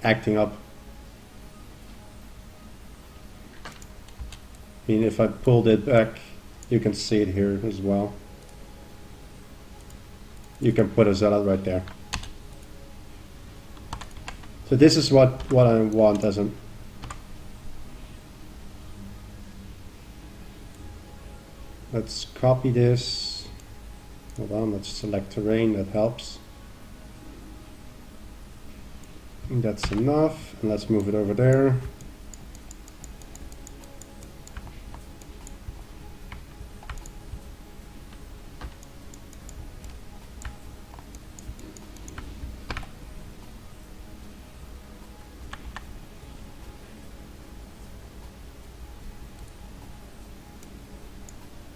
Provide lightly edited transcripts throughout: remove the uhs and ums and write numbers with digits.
acting up. I mean, if I pulled it back, you can see it here as well. You can put a zealot right there. So this is what I want as an... Let's copy this. Hold on, let's select terrain, that helps. And that's enough, and let's move it over there.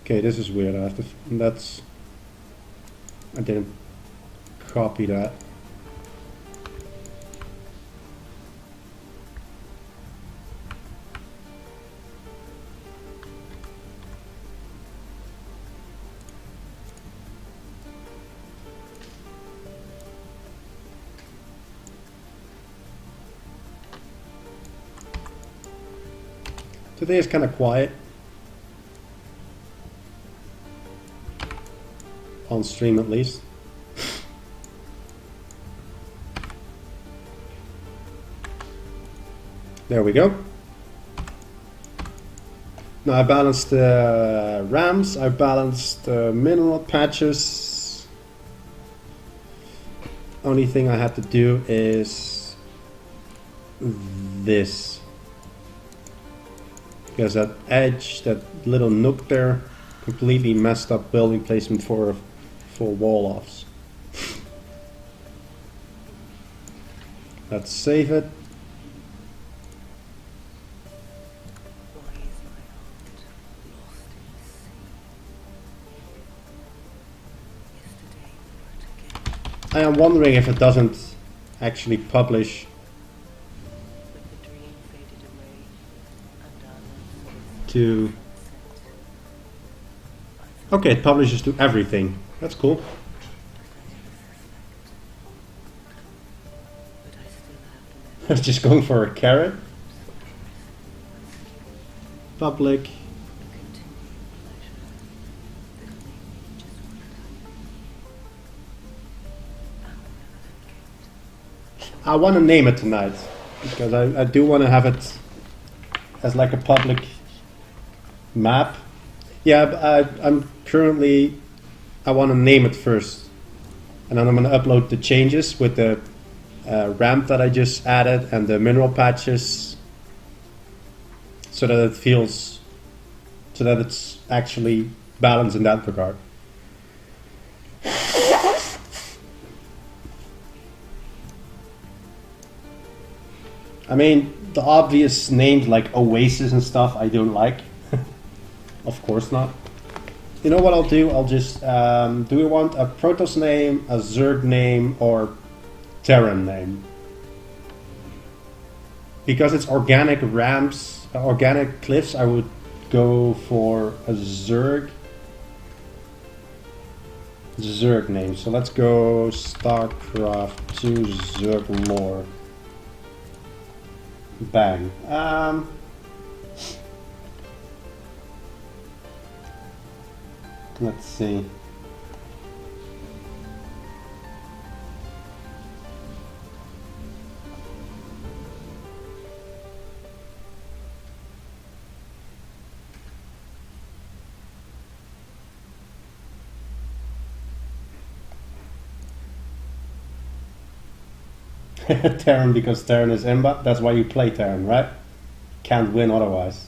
Okay, this is weird. I have to. That's. I didn't copy that. Today is kind of quiet. On stream at least. There we go. Now I balanced the ramps, I balanced the mineral patches. Only thing I had to do is this. Because that edge, that little nook there, completely messed up building placement for wall offs. Let's save it. I am wondering if it doesn't actually publish to... Okay, it publishes to everything. That's cool. I was just going for a carrot. Public. I want to name it tonight because I do want to have it as like a public map. Yeah, I'm currently... I want to name it first, and then I'm going to upload the changes with the ramp that I just added and the mineral patches, so that it feels, so that it's actually balanced in that regard. I mean, the obvious names like Oasis and stuff I don't like. Of course not. You know what I'll do? I'll just, do we want a Protoss name, a Zerg name, or Terran name? Because it's organic ramps, organic cliffs, I would go for a Zerg name. So let's go Starcraft 2 Zerg lore. Bang. Let's see. Terran, because Terran is Imba. That's why you play Terran, right? Can't win otherwise.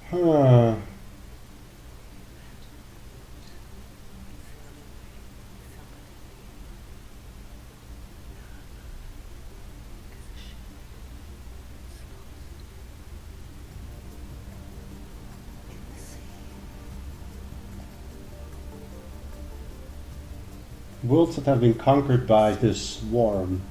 Huh. Worlds that have been conquered by this swarm.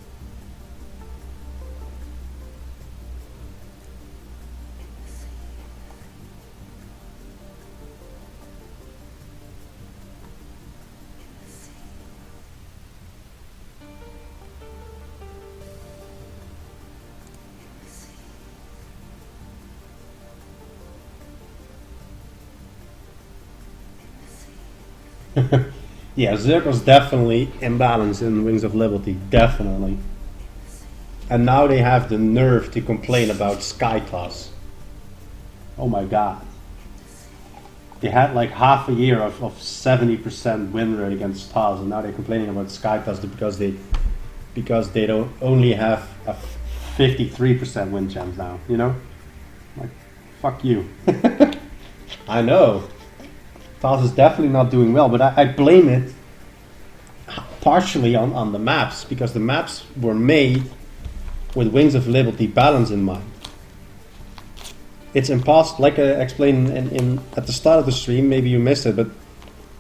Yeah, Zergo's definitely imbalanced in Wings of Liberty, definitely. And now they have the nerve to complain about Sky Toss. Oh my god. They had like half a year of 70% win rate against Toss, and now they're complaining about Sky Toss because they don't only have a 53% win chance now, you know? Like, fuck you. I know. Toss is definitely not doing well, but I blame it partially on the maps, because the maps were made with Wings of Liberty balance in mind. It's impossible, like I explained at the start of the stream, maybe you missed it, but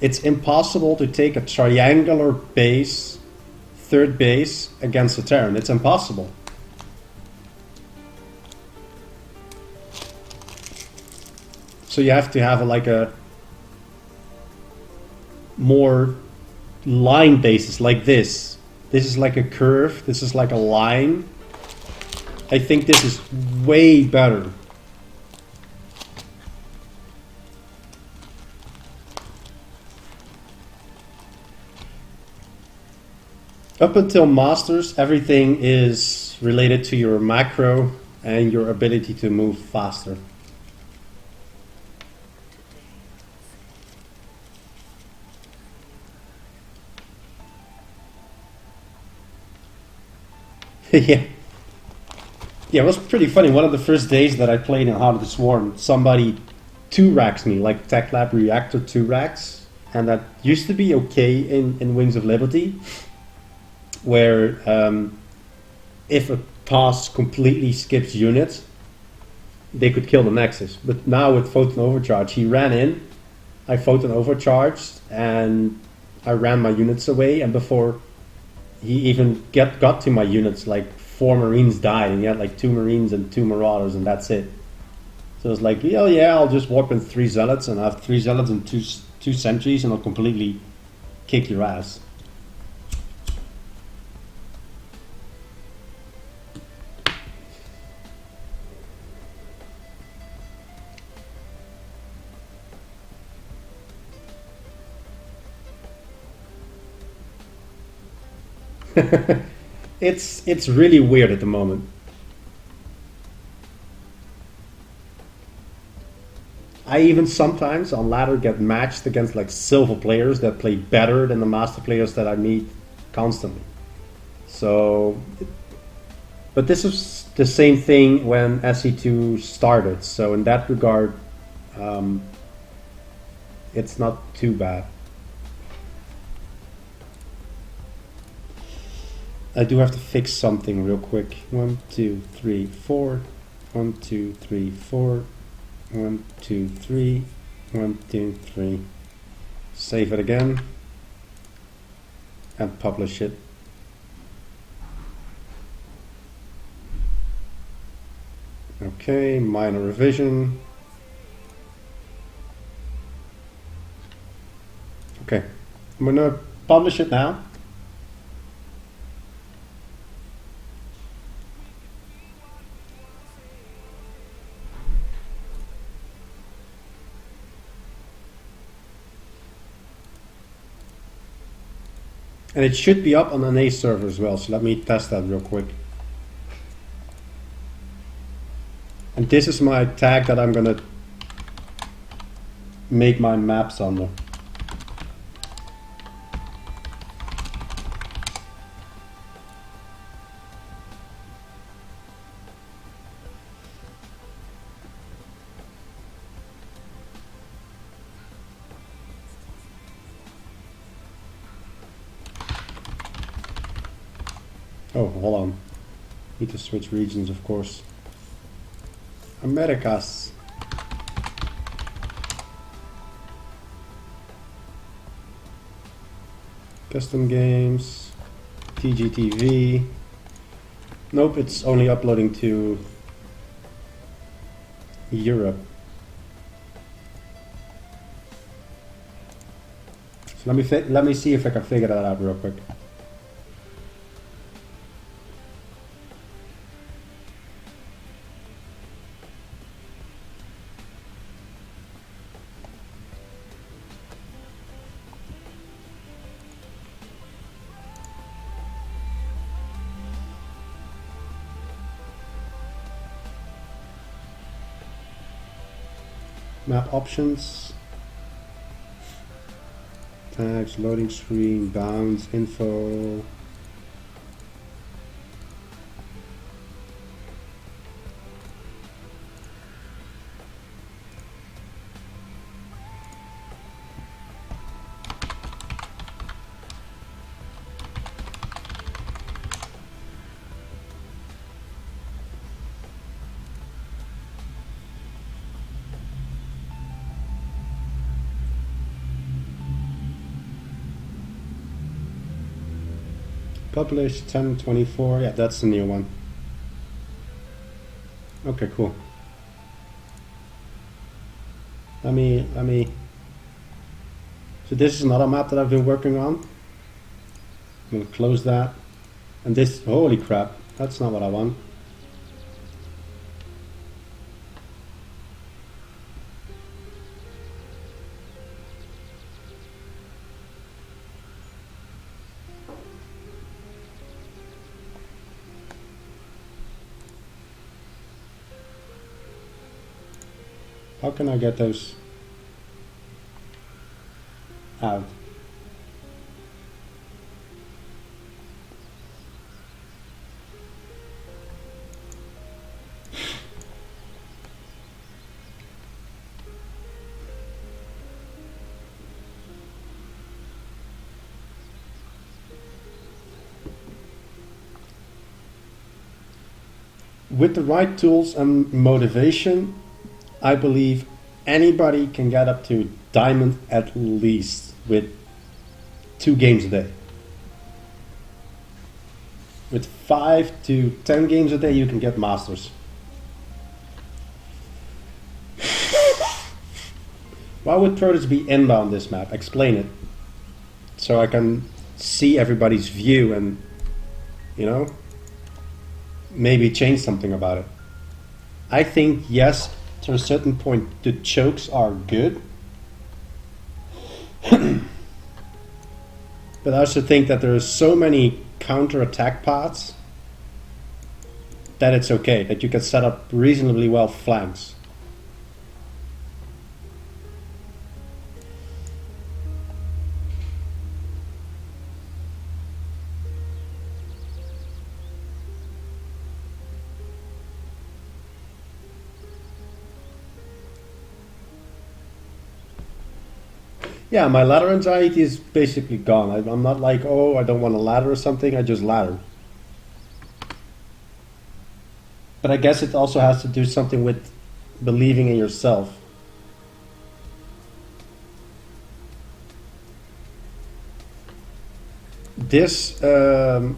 it's impossible to take a triangular base, third base, against a Terran. It's impossible. So you have to have like a more line basis, like this. This is like a curve, this is like a line. I think this is way better. Up until Masters, everything is related to your macro and your ability to move faster. Yeah. Yeah, it was pretty funny. One of the first days that I played in Heart of the Swarm, somebody 2-racks me, like Tech Lab Reactor 2-racks. And that used to be okay in Wings of Liberty, where if a toss completely skips units, they could kill the Nexus. But now with Photon Overcharge, he ran in, I Photon Overcharged, and I ran my units away, and before he even got to my units, like 4 Marines died, and he had like 2 Marines and 2 Marauders, and that's it. So it's like, oh yeah, I'll just warp in 3 Zealots, and I have 3 Zealots and 2 Sentries, and I'll completely kick your ass. It's really weird at the moment. I even sometimes on ladder get matched against like silver players that play better than the master players that I meet constantly. So, but this is the same thing when SE2 started. So in that regard, it's not too bad. I do have to fix something real quick. 1, 2, 3, 4. 1, 2, 3, 4. 1, 2, 3. 1, 2, 3. Save it again. And publish it. Okay, minor revision. Okay, I'm gonna publish it now. And it should be up on an A server as well, so let me test that real quick. And this is my tag that I'm gonna make my maps under. Oh, hold on. Need to switch regions, of course. Americas. Custom games. TGTV. Nope, it's only uploading to Europe. So let me see if I can figure that out real quick. Map options. Tags, loading screen, bounds, info. Published 10/24. Yeah, that's the new one. Okay, cool. Let me. So this is another map that I've been working on. I'm gonna close that. And this, holy crap, that's not what I want. How can I get those out? With the right tools and motivation, I believe anybody can get up to diamond at least with 2 games a day. With 5 to 10 games a day, you can get masters. Why would Protoss be inbound this map? Explain it. So I can see everybody's view and, you know, maybe change something about it. I think, yes, to a certain point, the chokes are good. But I also think that there are so many counter-attack paths that it's okay, that you can set up reasonably well flanks. Yeah, my ladder anxiety is basically gone. I'm not like, oh, I don't want a ladder or something, I just ladder. But I guess it also has to do something with believing in yourself. This, I'm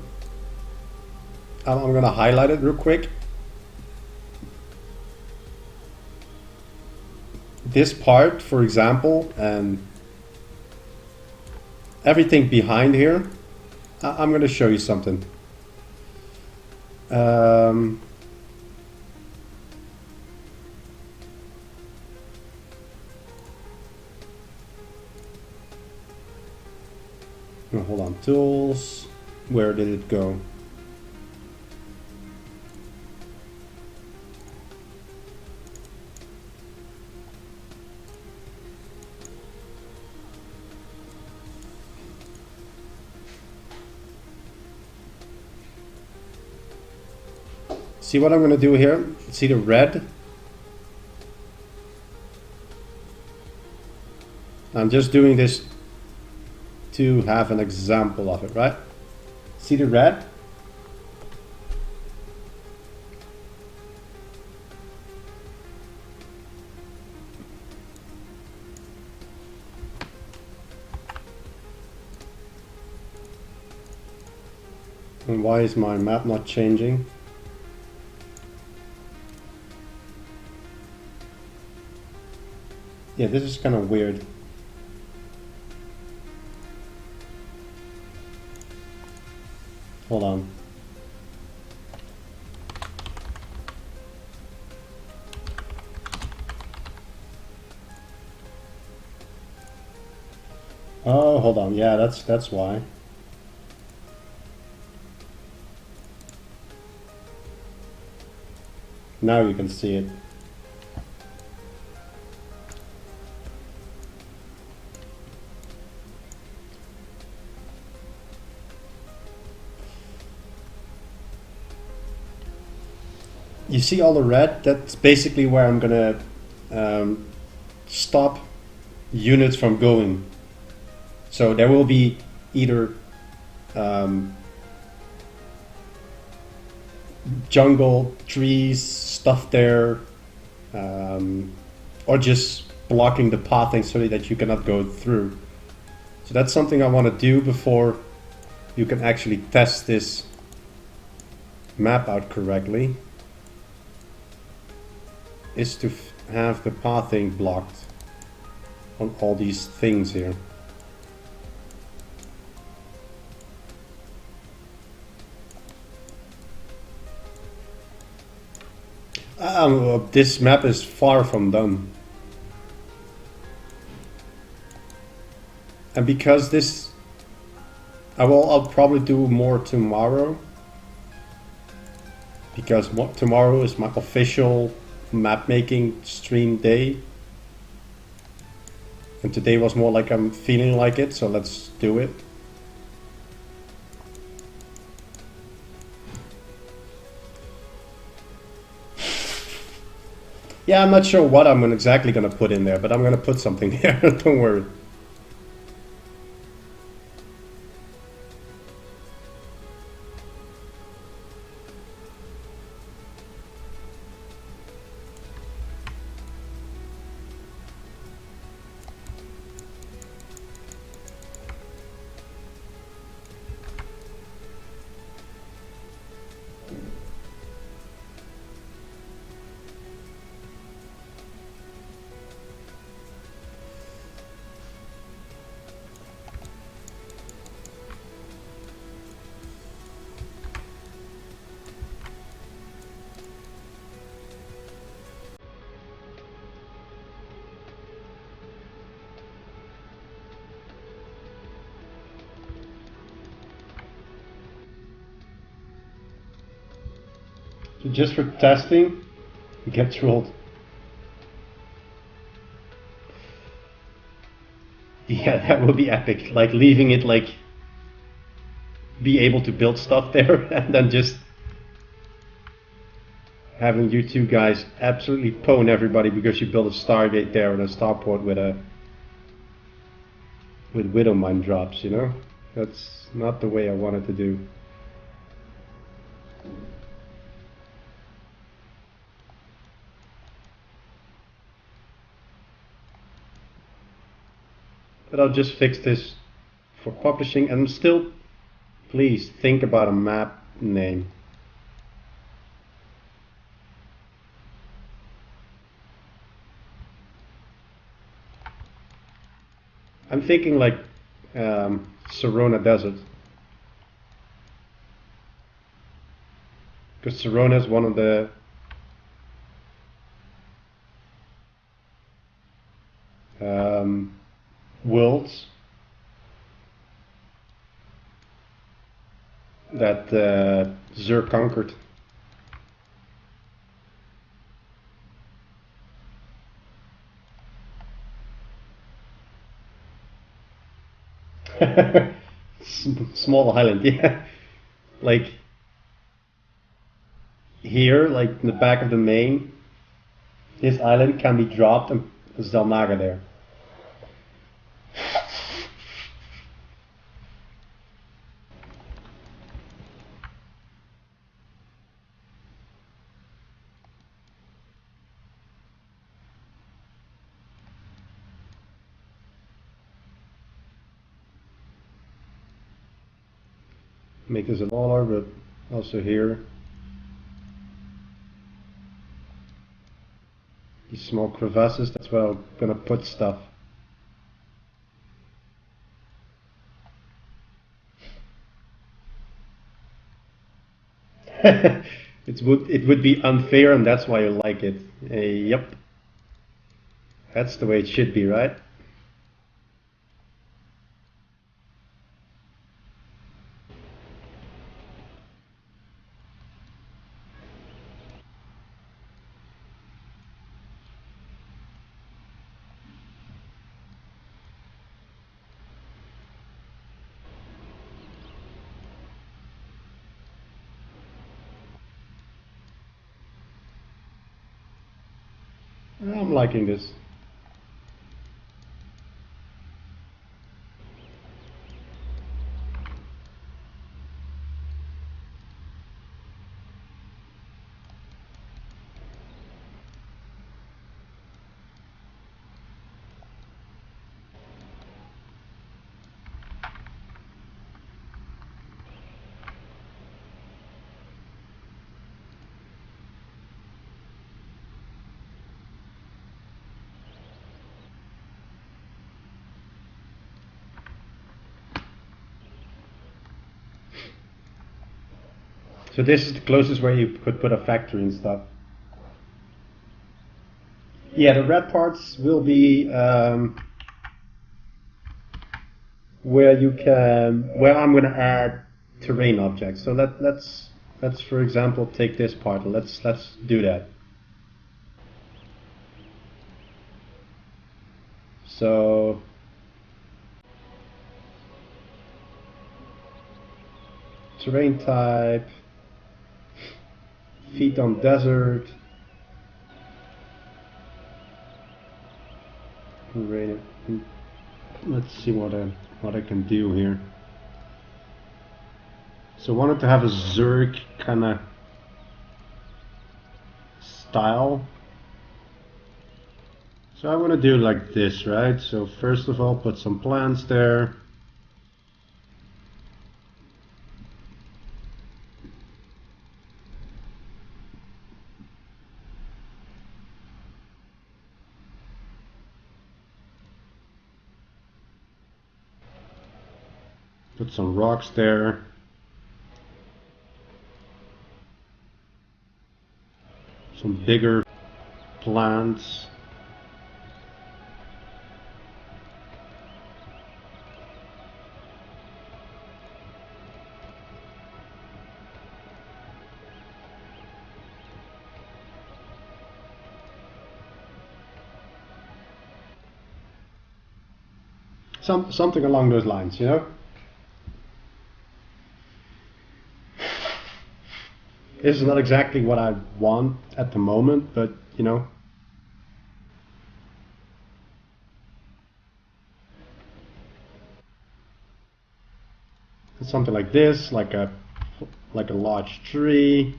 going to highlight it real quick. This part, for example, and everything behind here, I'm going to show you something. Oh, hold on, tools, where did it go? See what I'm going to do here? See the red? I'm just doing this to have an example of it, right? See the red? And why is my map not changing? Yeah, this is kind of weird. Hold on. Oh, hold on. Yeah, that's why. Now you can see it. see all the red? That's basically where I'm gonna stop units from going. So there will be either jungle, trees, stuff there, or just blocking the pathing so that you cannot go through. So that's something I want to do before you can actually test this map out correctly, is to have the pathing blocked on all these things here. This map is far from done. And because this, I'll probably do more tomorrow. Because tomorrow is my official map making stream day. And today was more like I'm feeling like it, so let's do it. Yeah, I'm not sure what I'm exactly gonna put in there, but I'm gonna put something there, don't worry. So just for testing, you get trolled. Yeah, that will be epic. Like leaving it like be able to build stuff there and then just having you two guys absolutely pwn everybody because you built a Stargate there and a starport with Widow Mine drops, you know? That's not the way I wanted to do. But I'll just fix this for publishing, and still, please think about a map name. I'm thinking like Serona Desert. Because Serona is one of the worlds that Xur conquered. Small island, yeah. Like here, like in the back of the main, this island can be dropped and Zelnaga there. Make this a smaller, but also here. These small crevasses, that's where I'm gonna put stuff. It would be unfair, and that's why you like it. Yep. That's the way it should be, right? I'm liking this. So this is the closest where you could put a factory and stuff. Yeah, the red parts will be where I'm going to add terrain objects. So let's for example take this part. Let's do that. So terrain type, feet on desert. Let's see what I can do here. So I wanted to have a Zerg kind of style. So I want to do like this, right? So first of all, put some plants there. Put some rocks there. Some bigger plants. Something along those lines, you know? This is not exactly what I want at the moment, but you know. Something like this, like a large tree.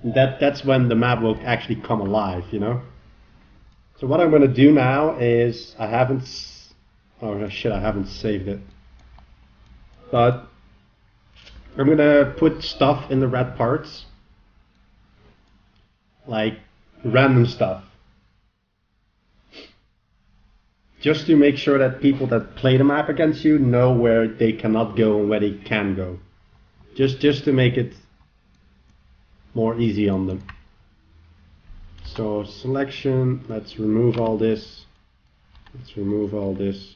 That's when the map will actually come alive, you know. So what I'm going to do now is I haven't saved it, but I'm going to put stuff in the red parts, like random stuff, just to make sure that people that play the map against you know where they cannot go and where they can go, just to make it more easy on them. So selection, let's remove all this. Let's remove all this.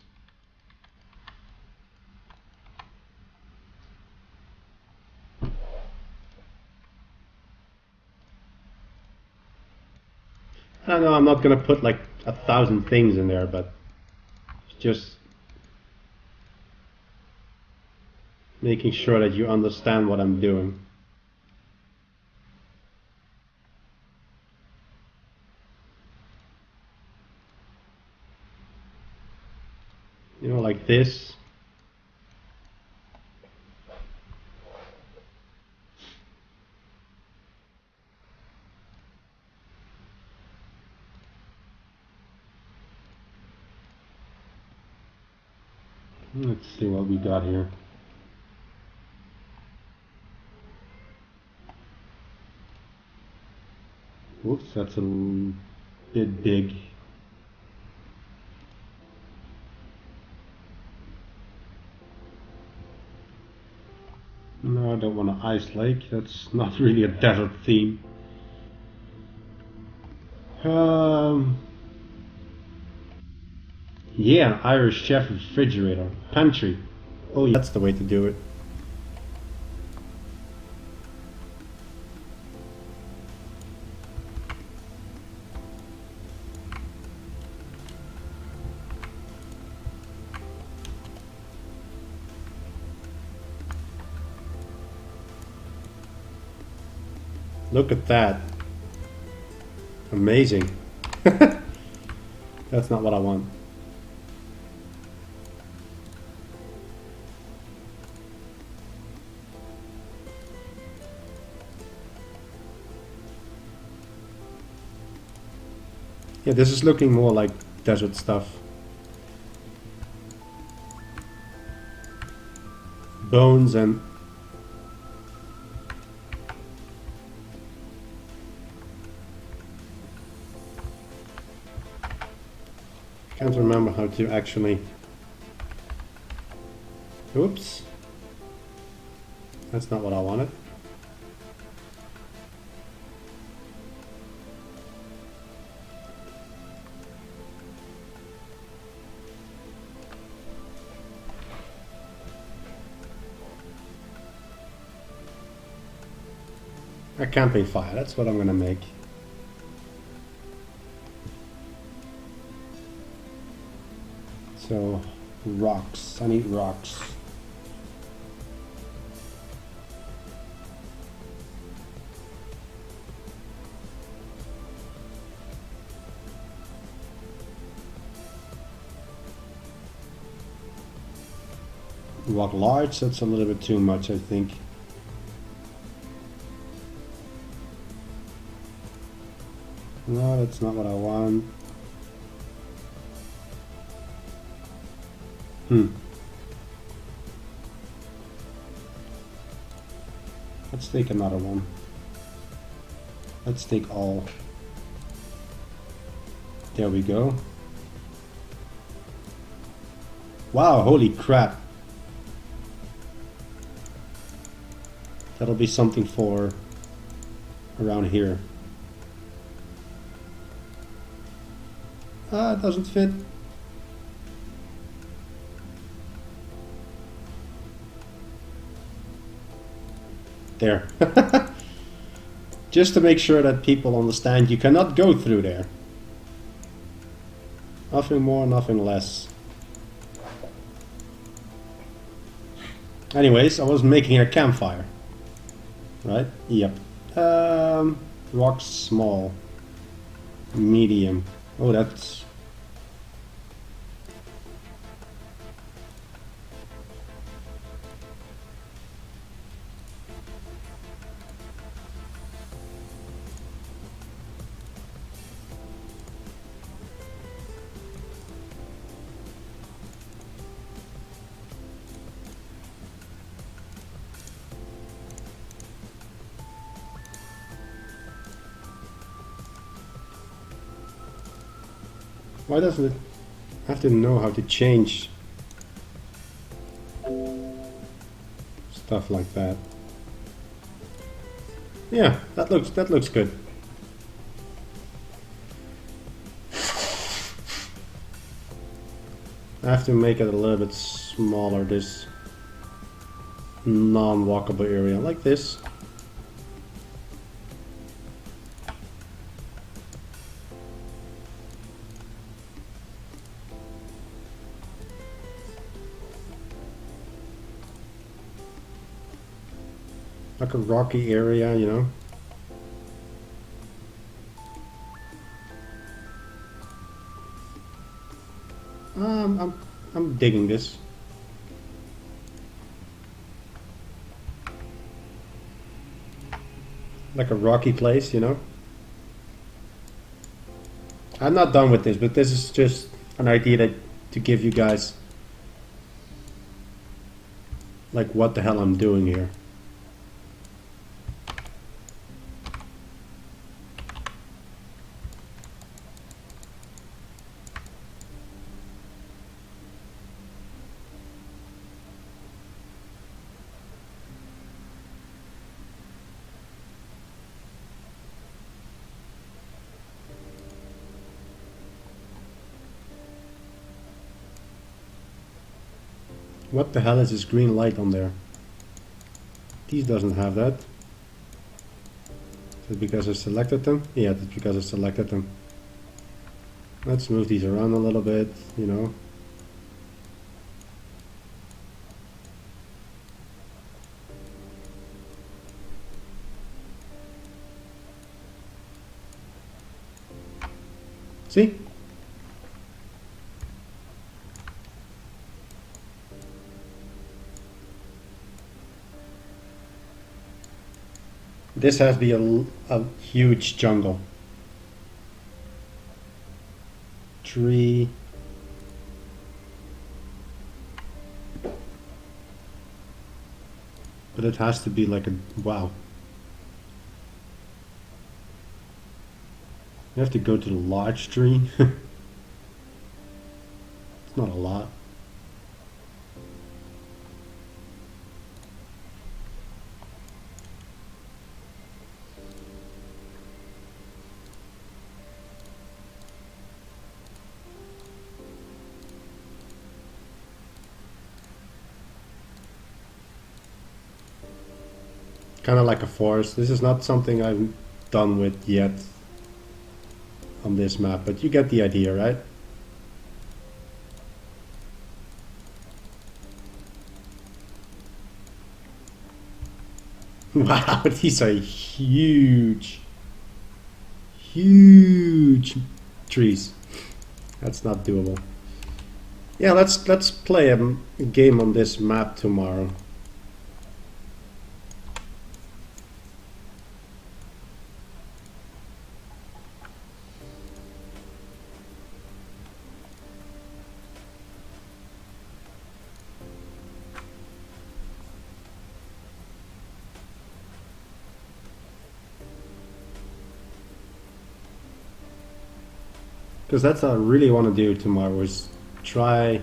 I know I'm not going to put like 1,000 things in there, but just making sure that you understand what I'm doing. You know, like this. Let's see what we got here. Whoops, that's a bit big. No, I don't want an ice lake. That's not really a desert theme. Yeah, Irish chef refrigerator. Pantry. Oh, yeah, that's the way to do it. Look at that. Amazing. That's not what I want. Yeah, this is looking more like desert stuff. Bones and... Can't remember how to actually... Oops. That's not what I wanted. A camping fire, that's what I'm gonna make. So, rocks. I need rocks. Rock large, that's a little bit too much, I think. No, that's not what I want. Let's take another one. Let's take all. There we go. Wow, holy crap. That'll be something for around here. Ah, it doesn't fit. There. Just to make sure that people understand you cannot go through there. Nothing more, nothing less. Anyways, I was making a campfire. Right? Yep. Rocks small. Medium. Oh, that's... Why doesn't it have to know how to change stuff like that? Yeah, that looks good. I have to make it a little bit smaller, this non-walkable area, like this. Like a rocky area, you know. I'm digging this. Like a rocky place, you know. I'm not done with this, but this is just an idea to give you guys like what the hell I'm doing here. What the hell is this green light on there? These doesn't have that. Is it because I selected them? Yeah, that's because I selected them. Let's move these around a little bit, you know. See? This has to be a huge jungle. Tree. But it has to be like a... Wow. You have to go to the large tree. It's not a lot. Kind of like a forest. This is not something I'm done with yet on this map, but you get the idea, right? Wow, these are huge trees. That's not doable. Yeah, let's play a game on this map tomorrow. Because that's what I really want to do tomorrow, is try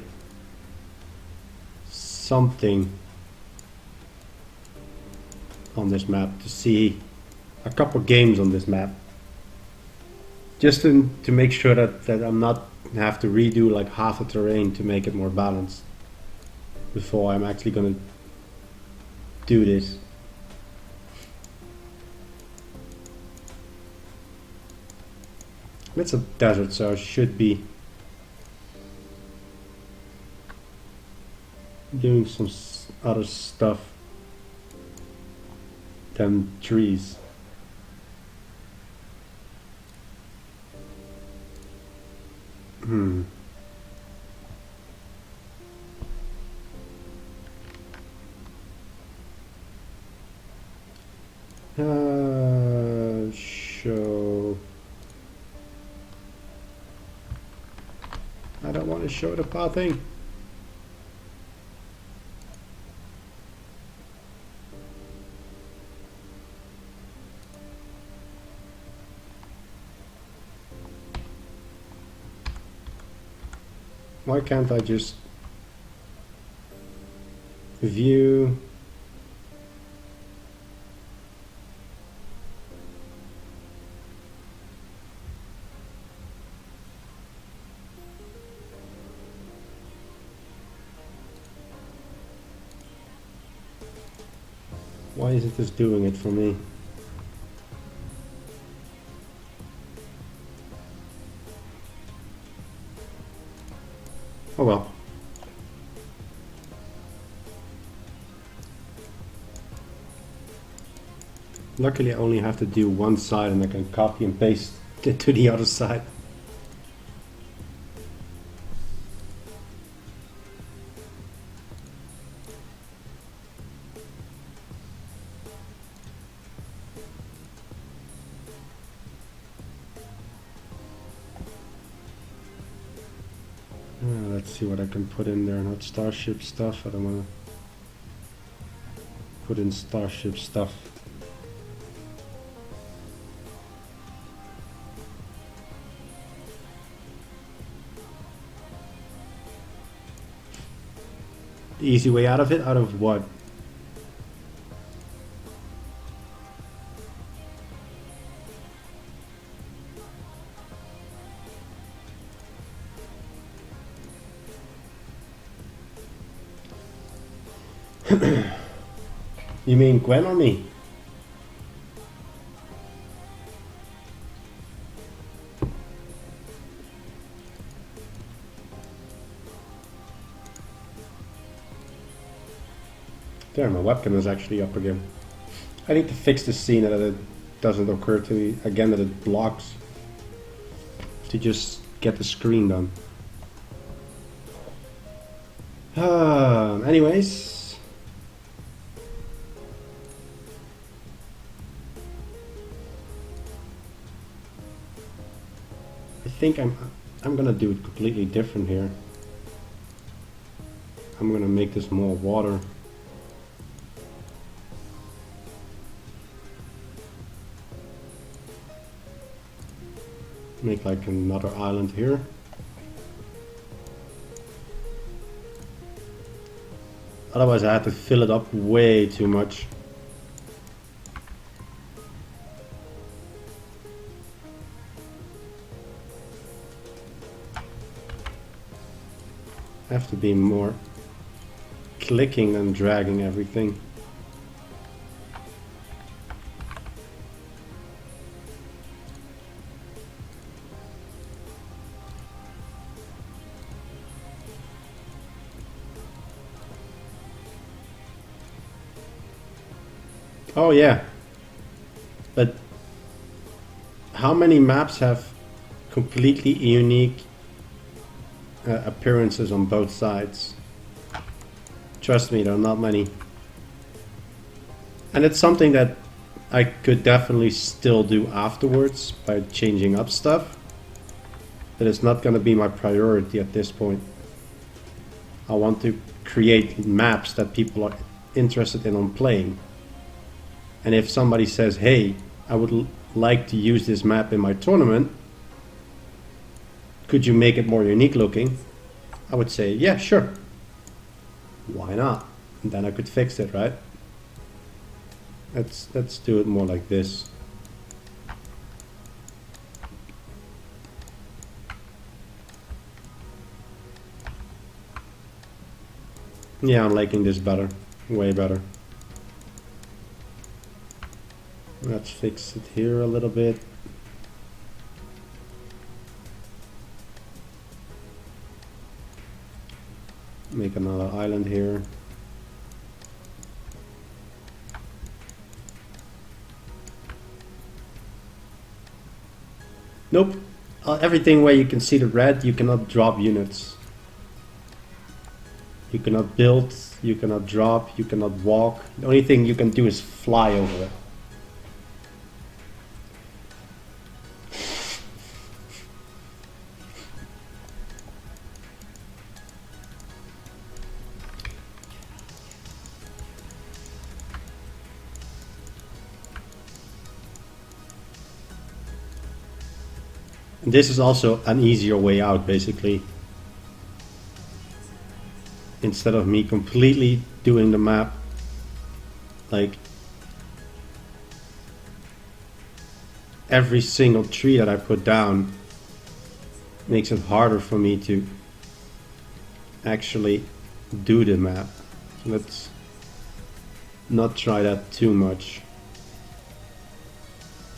something on this map, to see a couple games on this map. Just to make sure that I'm not have to redo like half the terrain to make it more balanced before I'm actually gonna do this. It's a desert, so I should be doing some other stuff than trees. Show. I don't want to show the pathing. Why can't I just view? Why isn't this doing it for me? Oh well. Luckily I only have to do one side and I can copy and paste it to the other side. Let's see what I can put in there. Not Starship stuff. I don't want to put in Starship stuff. The easy way out of it? Out of what? You mean Gwen or me? There, my webcam is actually up again. I need to fix the scene that it doesn't occur to me again that it blocks. to just get the screen done. Anyways, I think I'm gonna do it completely different here. I'm gonna make this more water. Make like another island here. Otherwise I had to fill it up way too much. I have to be more clicking and dragging everything. Oh yeah, but how many maps have completely unique appearances on both sides? Trust me, there are not many. And it's something that I could definitely still do afterwards by changing up stuff, but it's not going to be my priority at this point. I want to create maps that people are interested in on playing. And if somebody says, hey, I would like to use this map in my tournament, could you make it more unique looking? I would say, yeah, sure. Why not? And then I could fix it, right? Let's do it more like this. Yeah, I'm liking this better. Way better. Let's fix it here a little bit. Make another island here. Nope. Everything where you can see the red, you cannot drop units. You cannot build, you cannot drop, you cannot walk. The only thing you can do is fly over it. This is also an easier way out, basically. Instead of me completely doing the map, like every single tree that I put down makes it harder for me to actually do the map. Let's not try that too much.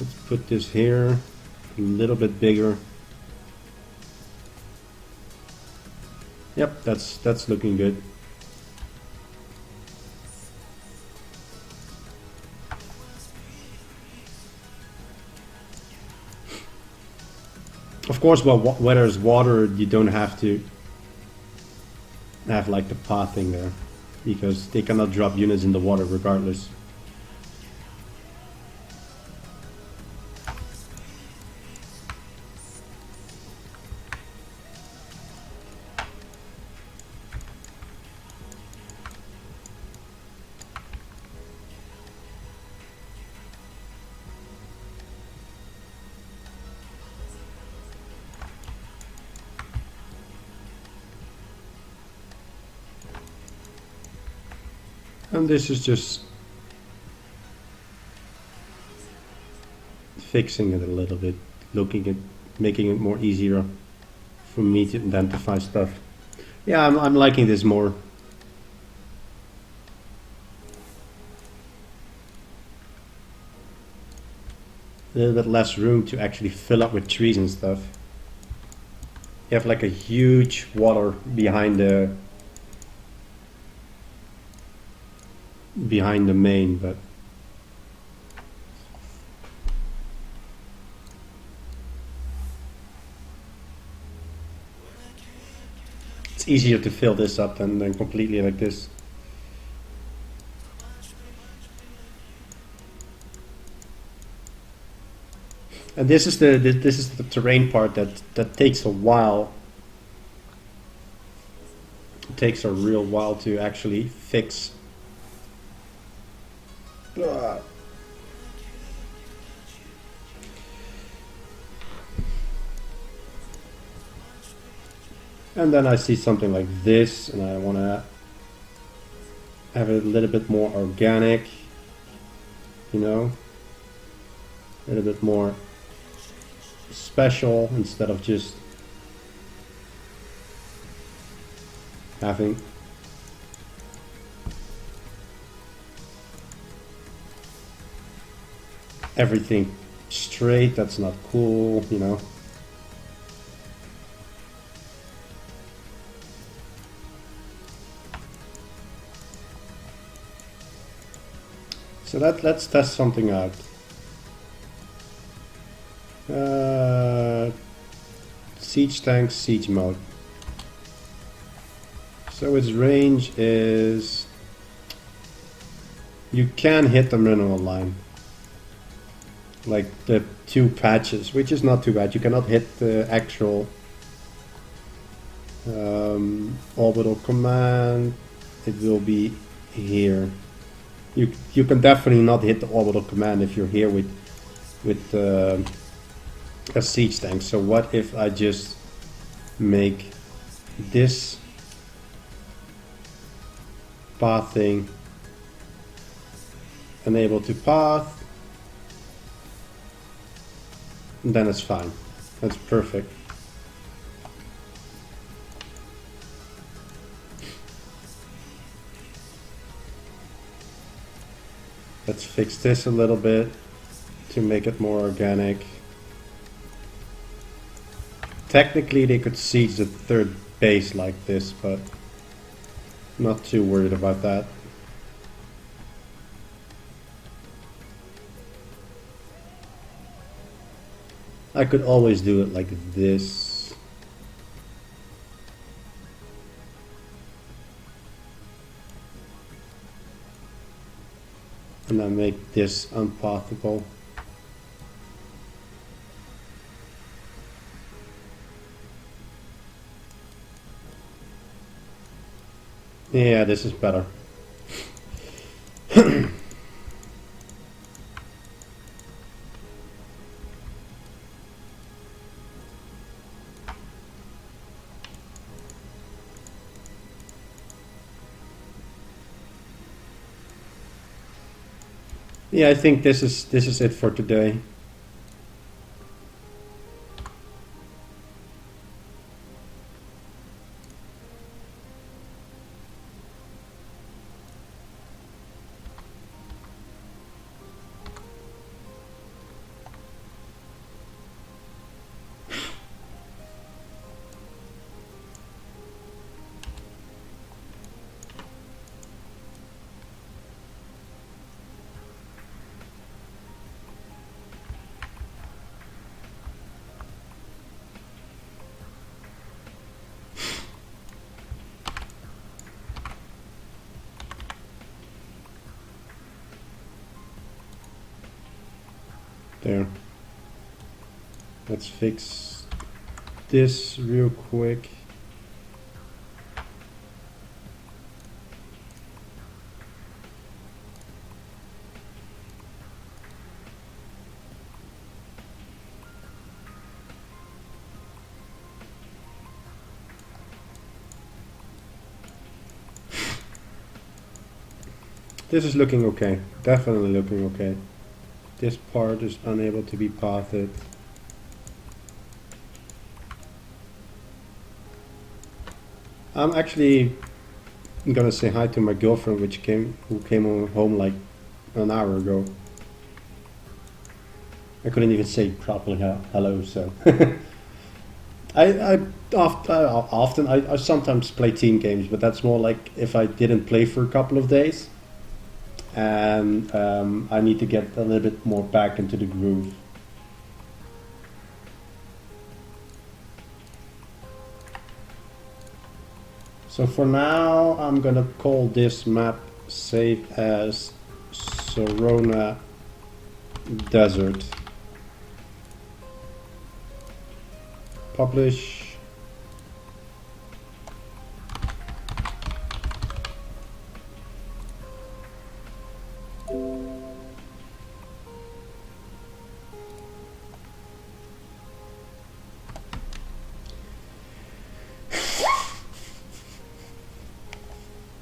Let's put this here. A little bit bigger. Yep, that's looking good. Of course, well, where there's water, you don't have to have like the path thing there, because they cannot drop units in the water regardless. And this is just fixing it a little bit, making it more easier for me to identify stuff. Yeah, I'm liking this more. A little bit less room to actually fill up with trees and stuff. You have like a huge water behind the main, but It's easier to fill this up than completely like this. And this is the terrain part that takes a while. It takes a real while to actually fix. And then I see something like this, and I want to have it a little bit more organic, you know, a little bit more special instead of just having everything straight. That's not cool, you know. So let's test something out. Siege tank, siege mode. So its range is, you can hit the mineral line, like the 2 patches, which is not too bad. You cannot hit the actual orbital command. It will be here. You can definitely not hit the orbital command if you're here with a siege tank. So what if I just make this pathing enable to path, and then it's fine. That's perfect. Let's fix this a little bit to make it more organic. Technically they could siege the 3rd base like this, but not too worried about that. I could always do it like this. And then make this unpathable. Yeah, this is better. Yeah, I think this is it for today. There. Let's fix this real quick. This is looking okay. Definitely looking okay. This part is unable to be pathed. I'm actually gonna say hi to my girlfriend, who came home like an hour ago. I couldn't even say properly hello, so I sometimes play team games, but that's more like if I didn't play for a couple of days. And I need to get a little bit more back into the groove. So for now, I'm gonna call this map save as Sorona Desert. Publish.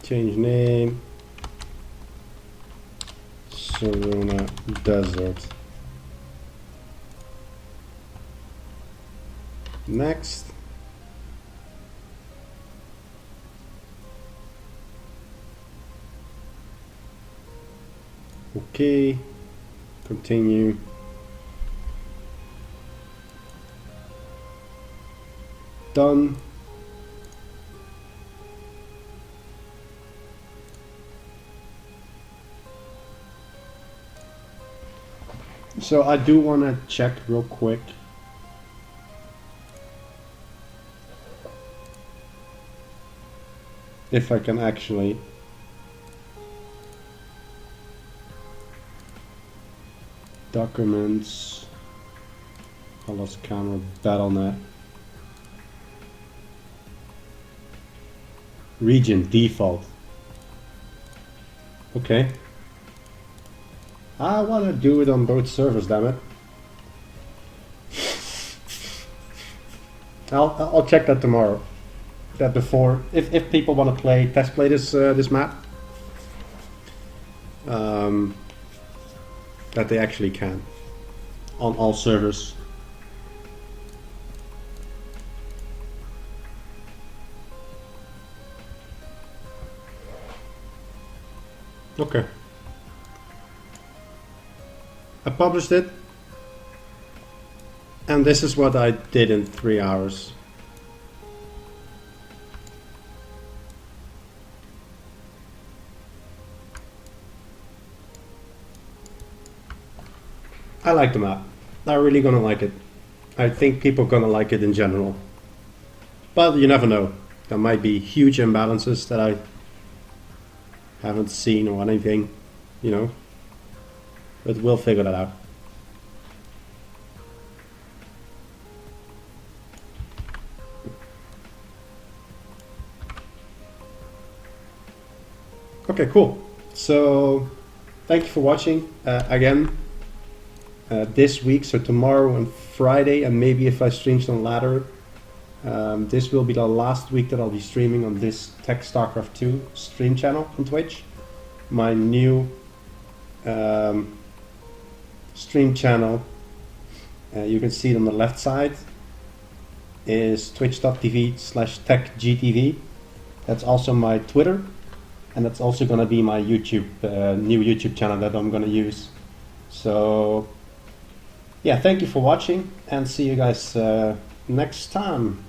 Change name. Sorona Desert. Next. Okay. Continue. Done. So I do want to check real quick if I can actually documents, I lost camera, BattleNet, region default. Okay. I want to do it on both servers, damn it. I'll check that tomorrow. That before, if people want to test play this this map, that they actually can on all servers. Okay. I published it, and this is what I did in 3 hours. I like the map. I'm really gonna like it. I think people are gonna like it in general. But you never know. There might be huge imbalances that I haven't seen or anything, you know. But we'll figure that out. Okay, cool. So, thank you for watching. Again, this week, so tomorrow and Friday, and maybe if I stream some later, this will be the last week that I'll be streaming on this Tech Starcraft 2 stream channel on Twitch. My new stream channel, you can see it on the left side, is twitch.tv/techgtv. That's also my Twitter, and that's also going to be my YouTube, new YouTube channel that I'm going to use. So yeah, thank you for watching, and see you guys next time.